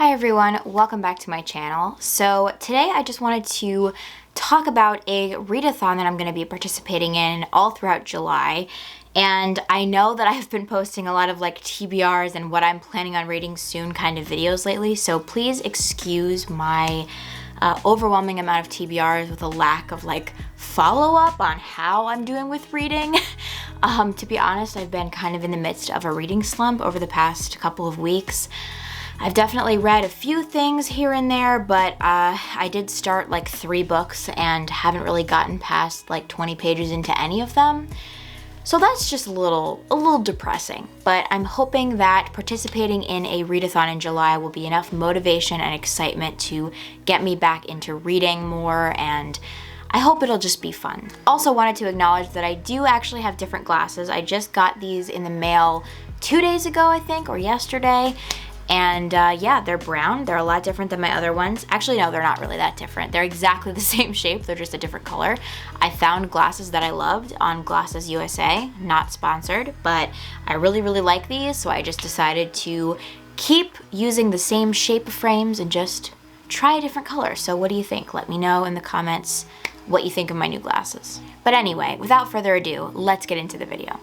Hi everyone, welcome back to my channel. So today I just wanted to talk about a readathon that I'm going to be participating in all throughout July. And I know that I've been posting a lot of like TBRs and what I'm planning on reading soon kind of videos lately, so please excuse my overwhelming amount of TBRs with a lack of like follow-up on how I'm doing with reading. To be honest, I've been kind of in the midst of a reading slump over the past couple of weeks. I've definitely read a few things here and there, but I did start like 3 books and haven't really gotten past like 20 pages into any of them. So that's just a little depressing, but I'm hoping that participating in a readathon in July will be enough motivation and excitement to get me back into reading more, and I hope it'll just be fun. Also wanted to acknowledge that I do actually have different glasses. I just got these in the mail 2 days ago, I think, or yesterday. And yeah, they're brown. They're a lot different than my other ones. Actually, no, they're not really that different. They're exactly the same shape. They're just a different color. I found glasses that I loved on Glasses USA, not sponsored, but I really like these, so I just decided to keep using the same shape of frames and just try a different color. So what do you think? Let me know in the comments what you think of my new glasses. But anyway, without further ado, let's get into the video.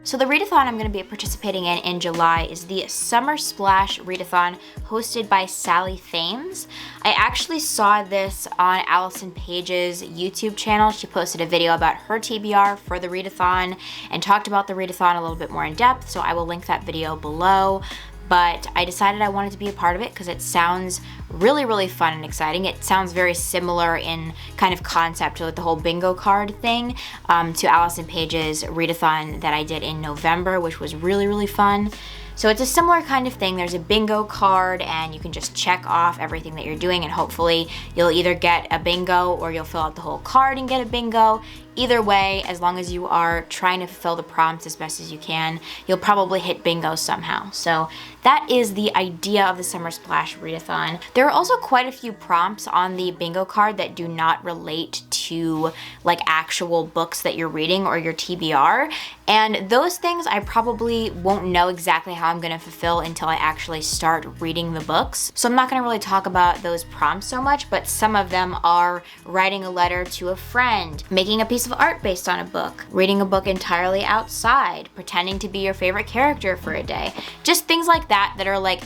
So the readathon I'm going to be participating in July is the Summer Splash Readathon hosted by Thames. I actually saw this on Allison Page's YouTube channel. She posted a video about her TBR for the readathon and talked about the readathon a little bit more in depth, so I will link that video below. But I decided I wanted to be a part of it because it sounds really fun and exciting. It sounds very similar in kind of concept to like the whole bingo card thing to Allison Page's readathon that I did in November, which was really fun. So it's a similar kind of thing. There's a bingo card and you can just check off everything that you're doing, and hopefully you'll either get a bingo or you'll fill out the whole card and get a bingo. Either way, as long as you are trying to fulfill the prompts as best as you can, you'll probably hit bingo somehow. So that is the idea of the Summer Splash Readathon. There are also quite a few prompts on the bingo card that do not relate to like actual books that you're reading or your TBR. And those things I probably won't know exactly how I'm gonna fulfill until I actually start reading the books. So I'm not gonna really talk about those prompts so much, but some of them are writing a letter to a friend, making a piece of art based on a book, reading a book entirely outside, pretending to be your favorite character for a day. Just things like that that are like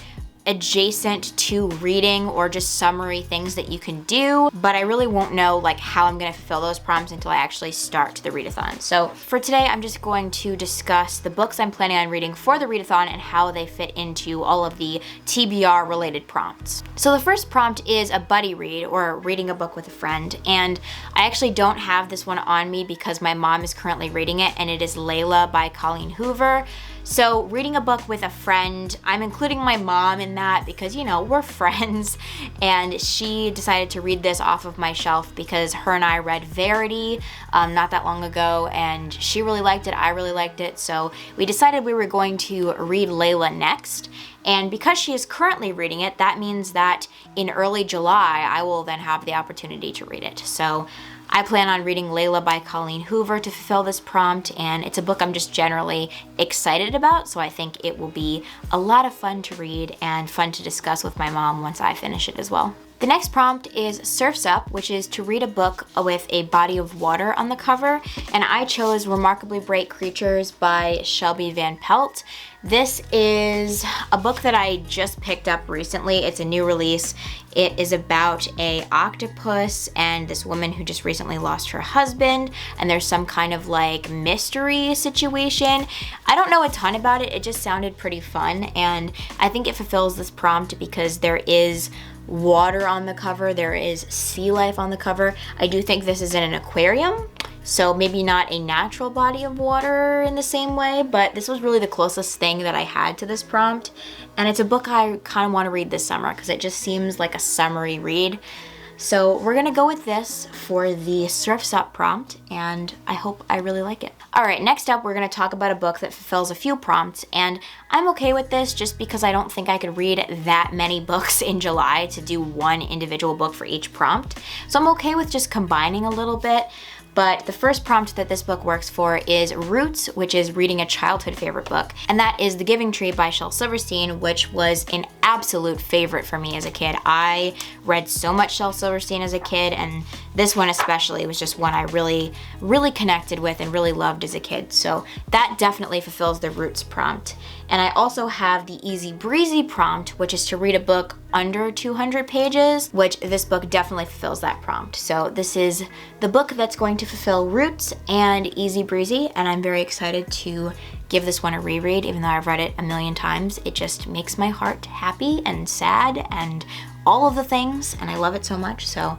adjacent to reading or just summary things that you can do, but I really won't know like how I'm gonna fulfill those prompts until I actually start the readathon. So for today, I'm just going to discuss the books I'm planning on reading for the readathon and how they fit into all of the TBR related prompts. So the first prompt is a buddy read, or reading a book with a friend, and I actually don't have this one on me because my mom is currently reading it, and it is Layla by Colleen Hoover. So reading a book with a friend, I'm including my mom in that because, you know, we're friends, and she decided to read this off of my shelf because her and I read Verity not that long ago, and she really liked it, I really liked it, so we decided we were going to read Layla next. And because she is currently reading it, that means that in early July, I will then have the opportunity to read it. So I plan on reading Layla by Colleen Hoover to fulfill this prompt, and it's a book I'm just generally excited about, so I think it will be a lot of fun to read and fun to discuss with my mom once I finish it as well. The next prompt is Surf's Up, which is to read a book with a body of water on the cover, and I chose Remarkably Bright Creatures by Shelby Van Pelt. This is a book that I just picked up recently. It's a new release. It is about an octopus and this woman who just recently lost her husband, and there's some kind of like mystery situation. I don't know a ton about it. It just sounded pretty fun, and I think it fulfills this prompt because there is water on the cover, there is sea life on the cover. I do think this is in an aquarium, so maybe not a natural body of water in the same way, but this was really the closest thing that I had to this prompt, and it's a book I kind of want to read this summer because it just seems like a summery read. So we're gonna go with this for the Surf's Up prompt, and I hope I really like it. All right, next up we're gonna talk about a book that fulfills a few prompts, and I'm okay with this just because I don't think I could read that many books in July to do one individual book for each prompt. So I'm okay with just combining a little bit. but the first prompt that this book works for is Roots, which is reading a childhood favorite book, and that is The Giving Tree by Shel Silverstein, which was an absolute favorite for me as a kid. I read so much Shel Silverstein as a kid, and this one especially was just one I really connected with and really loved as a kid. So that definitely fulfills the Roots prompt. And I also have the Easy Breezy prompt, which is to read a book under 200 pages, which this book definitely fulfills that prompt. So this is the book that's going to fulfill Roots and Easy Breezy, and I'm very excited to give this one a reread. Even though I've read it a million times, it just makes my heart happy and sad and all of the things, and I love it so much. So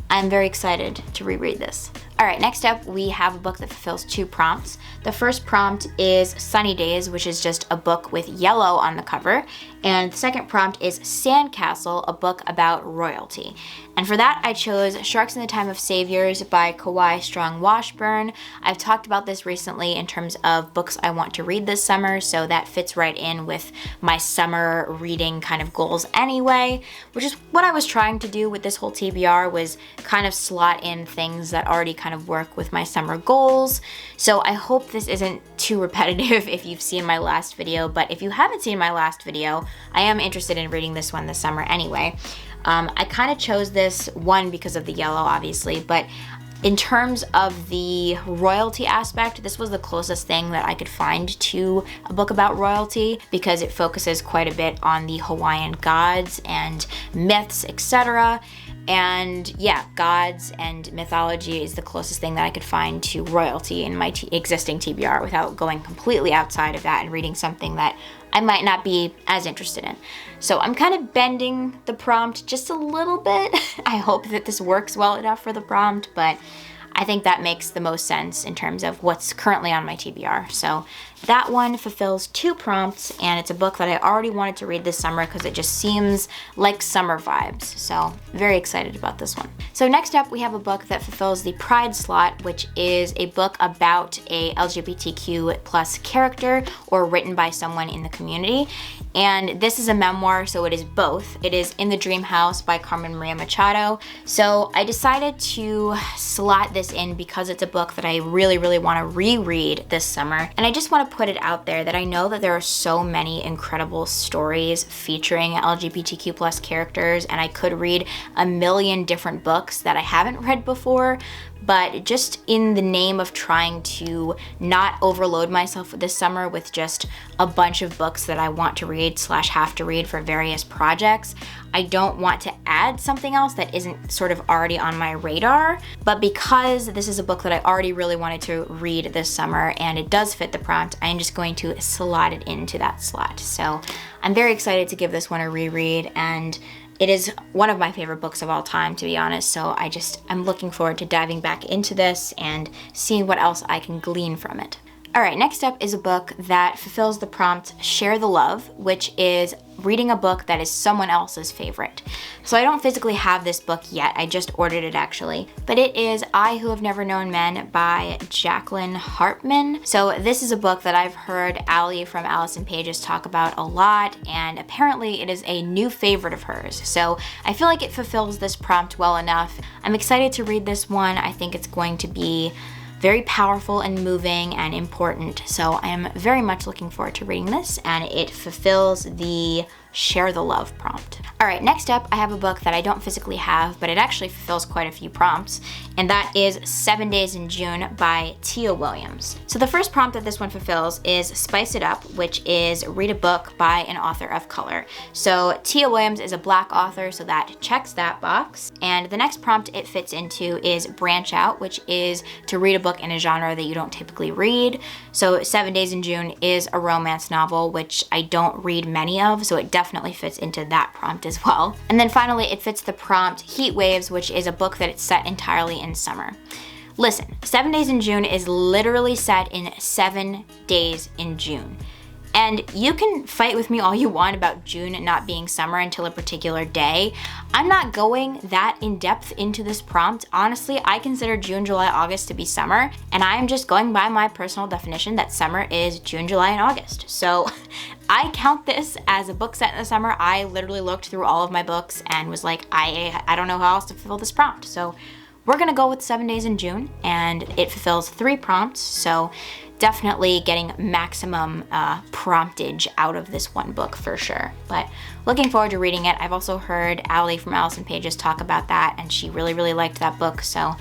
I'm very excited to reread this. All right, next up we have a book that fulfills 2 prompts. The first prompt is Sunny Days, which is just a book with yellow on the cover. And the second prompt is Sandcastle, a book about royalty. And for that, I chose Sharks in the Time of Saviors by Kawai Strong Washburn. I've talked about this recently in terms of books I want to read this summer, so that fits right in with my summer reading kind of goals anyway, which is what I was trying to do with this whole TBR, was kind of slot in things that already kind of work with my summer goals. So I hope this isn't too repetitive if you've seen my last video, but if you haven't seen my last video, I am interested in reading this one this summer anyway. I kind of chose this one because of the yellow, obviously, but in terms of the royalty aspect, this was the closest thing that I could find to a book about royalty, because it focuses quite a bit on the Hawaiian gods and myths, etc. And yeah, gods and mythology is the closest thing that I could find to royalty in my existing TBR without going completely outside of that and reading something that I might not be as interested in. So I'm kind of bending the prompt just a little bit. I hope that this works well enough for the prompt, but I think that makes the most sense in terms of what's currently on my TBR. So that one fulfills 2 prompts, and it's a book that I already wanted to read this summer because it just seems like summer vibes. So very excited about this one. So next up, we have a book that fulfills the Pride slot, which is a book about a LGBTQ plus character or written by someone in the community. And this is a memoir, so it is both. It is In the Dream House by Carmen Maria Machado. So I decided to slot this in because it's a book that I really want to reread this summer. And I just want to put it out there that I know that there are so many incredible stories featuring LGBTQ plus characters, and I could read a million different books that I haven't read before, but just in the name of trying to not overload myself this summer with just a bunch of books that I want to read / have to read for various projects, I don't want to add something else that isn't sort of already on my radar. But because this is a book that I already really wanted to read this summer and it does fit the prompt, I'm just going to slot it into that slot. So I'm very excited to give this one a reread, and it is one of my favorite books of all time, to be honest, so I'm looking forward to diving back into this and seeing what else I can glean from it. All right, next up is a book that fulfills the prompt Share the Love, which is reading a book that is someone else's favorite. So I don't physically have this book yet, I just ordered it actually, but it is I Who Have Never Known Men by Jacqueline Hartman. So this is a book that I've heard Allie from Alice in Pages talk about a lot, and apparently it is a new favorite of hers. So I feel like it fulfills this prompt well enough. I'm excited to read this one. I think it's going to be very powerful and moving and important. So I am very much looking forward to reading this, and it fulfills the Share the Love prompt. All right, next up, I have a book that I don't physically have, but it actually fulfills quite a few prompts, and that is 7 Days in June by Tia Williams. So the first prompt that this one fulfills is Spice It Up, which is read a book by an author of color. So Tia Williams is a Black author, so that checks that box. And the next prompt it fits into is Branch Out, which is to read a book in a genre that you don't typically read. So 7 Days in June is a romance novel, which I don't read many of, so it definitely fits into that prompt as well. And then finally, it fits the prompt Heat Waves, which is a book that it's set entirely in summer. Listen, 7 Days in June is literally set in 7 days in June. And you can fight with me all you want about June not being summer until a particular day. I'm not going that in depth into this prompt. Honestly, I consider June, July, August to be summer, and I am just going by my personal definition that summer is June, July, and August. So I count this as a book set in the summer. I literally looked through all of my books and was like, I don't know how else to fulfill this prompt. So we're gonna go with 7 Days in June, and it fulfills 3 prompts, so definitely getting maximum promptage out of this one book for sure. But looking forward to reading it. I've also heard Allie from Allison Pages talk about that, and she really, really liked that book, so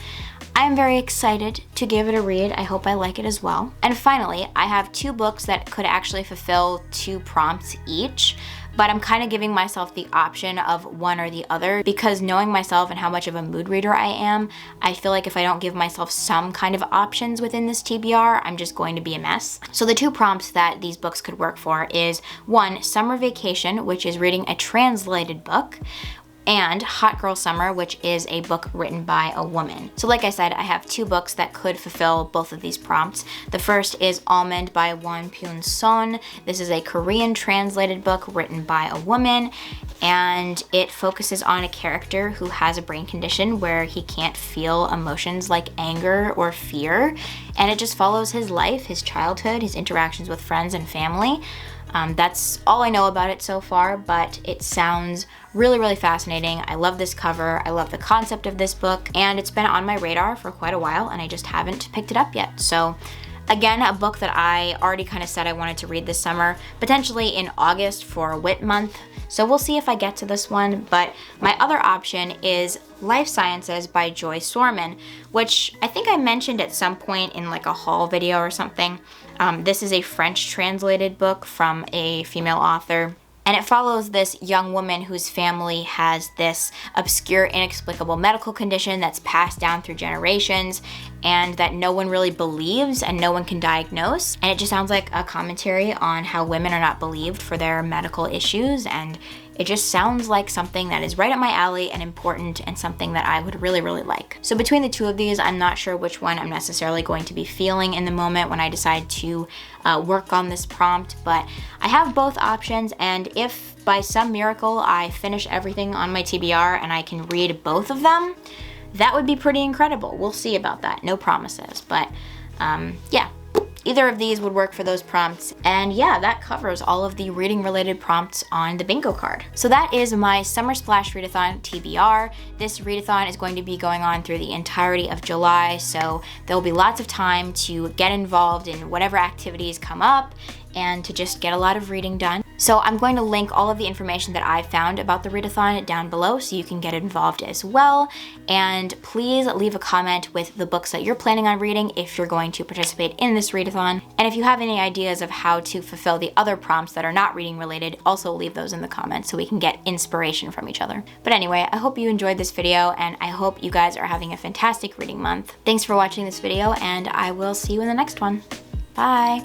I'm very excited to give it a read. I hope I like it as well. And finally, I have 2 books that could actually fulfill 2 prompts each, but I'm kind of giving myself the option of one or the other because knowing myself and how much of a mood reader I am, I feel like if I don't give myself some kind of options within this TBR, I'm just going to be a mess. So the 2 prompts that these books could work for is 1, Summer Vacation, which is reading a translated book, and Hot Girl Summer, which is a book written by a woman. So like I said, I have 2 books that could fulfill both of these prompts. The first is Almond by Won Pyun Son. This is a Korean translated book written by a woman, and it focuses on a character who has a brain condition where he can't feel emotions like anger or fear, and it just follows his life, his childhood, his interactions with friends and family. That's all I know about it so far, but it sounds really, really fascinating. I love this cover. I love the concept of this book, and it's been on my radar for quite a while, and I just haven't picked it up yet. So again, a book that I already kind of said I wanted to read this summer, potentially in August for Wit Month. So we'll see if I get to this one, but my other option is Life Sciences by Joy Sorman, which I think I mentioned at some point in like a haul video or something. This is a French translated book from a female author, and it follows this young woman whose family has this obscure, inexplicable medical condition that's passed down through generations and that no one really believes and no one can diagnose. And it just sounds like a commentary on how women are not believed for their medical issues, and it just sounds like something that is right up my alley and important and something that I would really, really like. So between the 2 of these, I'm not sure which one I'm necessarily going to be feeling in the moment when I decide to work on this prompt, but I have both options, and if by some miracle I finish everything on my TBR and I can read both of them, that would be pretty incredible. We'll see about that, no promises, but yeah. Either of these would work for those prompts, and yeah, that covers all of the reading related prompts on the bingo card. So that is my Summer Splash Readathon TBR. This readathon is going to be going on through the entirety of July, so there'll be lots of time to get involved in whatever activities come up and to just get a lot of reading done. So I'm going to link all of the information that I found about the readathon down below so you can get involved as well. And please leave a comment with the books that you're planning on reading if you're going to participate in this readathon. And if you have any ideas of how to fulfill the other prompts that are not reading related, also leave those in the comments so we can get inspiration from each other. But anyway, I hope you enjoyed this video, and I hope you guys are having a fantastic reading month. Thanks for watching this video, and I will see you in the next one. Bye!